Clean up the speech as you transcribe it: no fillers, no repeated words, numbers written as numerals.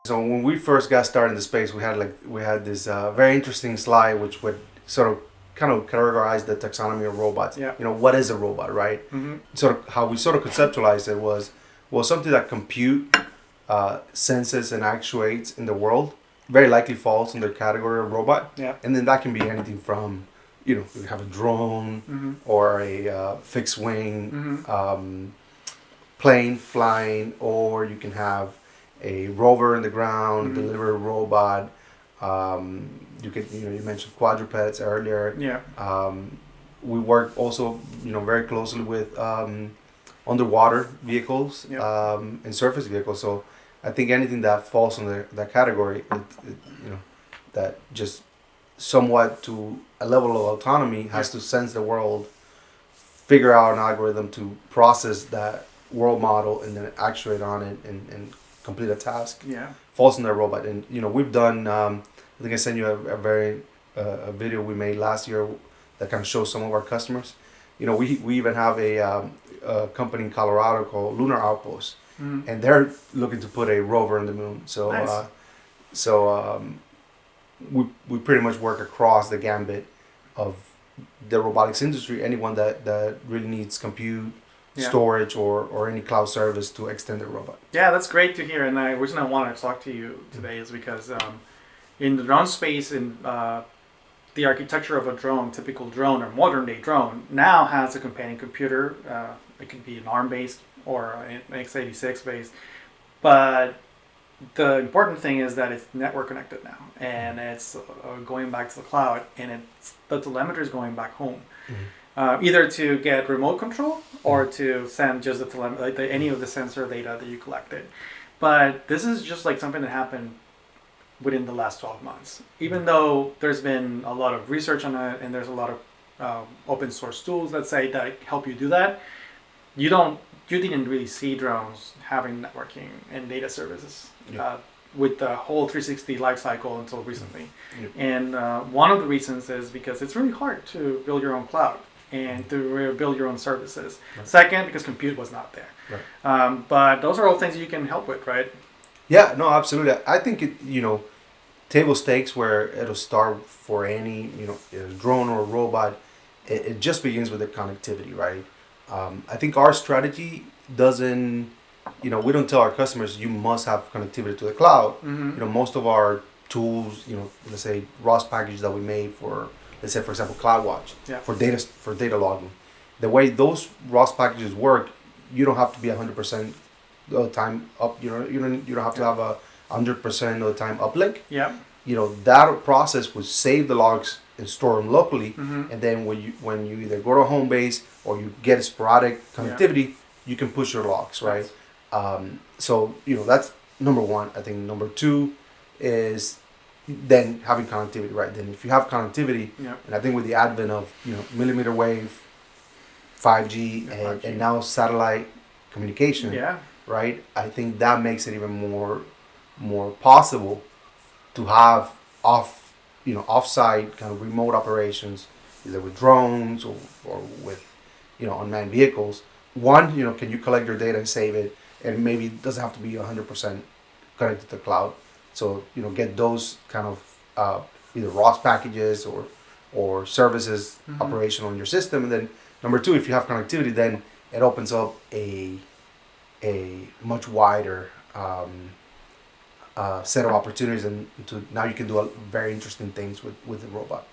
So when we first got started in the space, we had this very interesting slide which would sort of kind of categorize the taxonomy of robots. Yeah. You know, what is a robot, right? Mm-hmm. Sort of how we sort of conceptualized it was something that compute, senses, and actuates in the world. Very likely falls in the category of robot. Yeah. And then that can be anything from, you know, you have a drone Mm-hmm. or a fixed wing Mm-hmm. plane flying, or you can have a rover in the ground, Mm-hmm. delivery robot. You could, you know, you mentioned quadrupeds earlier. Yeah. We work also, you know, very closely with underwater vehicles, Yep. and surface vehicles. So I think anything that falls under that category, you know, that just somewhat to a level of autonomy has to sense the world, figure out an algorithm to process that world model, and then actuate on it and complete a task. Yeah. Falls in that robot. And you know, we've done. I think I sent you a very a video we made last year that kind of shows some of our customers. You know, we even have a company in Colorado called Lunar Outpost, Mm-hmm. and they're looking to put a rover on the moon. So Nice. we pretty much work across the gambit of the robotics industry. Anyone that really needs compute, Yeah. storage, or any cloud service to extend their robot. Yeah, that's great to hear. And the reason I wanted to talk to you today is because in the drone space, in the architecture of a drone, typical drone or modern day drone, now has a companion computer. It could be an ARM based or an x86 based. But the important thing is that it's network connected now, and it's going back to the cloud, and the telemetry is going back home. Mm-hmm. Either to get remote control or to send just any of the sensor data that you collected. But this is just like something that happened within the last 12 months. Even though there's been a lot of research on it and there's a lot of open source tools that help you do that, you didn't really see drones having networking and data services with the whole 360 life cycle until recently. Yeah. And one of the reasons is because it's really hard to build your own cloud and to build your own services. Right. Second, because compute was not there. Right. But those are all things you can help with, right? Yeah, no, absolutely. I think it, you know, table stakes where it'll start for any, you know, a drone or a robot. It just begins with the connectivity, right? I think our strategy doesn't, you know, we don't tell our customers you must have connectivity to the cloud. Mm-hmm. You know, most of our tools, you know, let's say ROS package that we made for, let's say for example, CloudWatch, Yeah. for data logging. The way those ROS packages work, you don't have to be 100% of the time up. You know, you don't have to have a 100% of the time uplink. Yeah. You know, that process would save the logs and store them locally. Mm-hmm. And then when you either go to home base or you get sporadic connectivity, you can push your logs, right? So you know, that's number one. I think number two is then having connectivity, right? Then if you have connectivity, and I think with the advent of, you know, millimeter wave, 5G, and now satellite communication, right? I think that makes it even more possible to have offsite kind of remote operations, either with drones or with, you know, unmanned vehicles. One, you know, can you collect your data and save it, and maybe it doesn't have to be 100% connected to the cloud. So, you know, get those kind of either ROS packages or services operational in your system. And then number two, if you have connectivity, then it opens up a much wider set of opportunities, and now you can do very interesting things with the robot.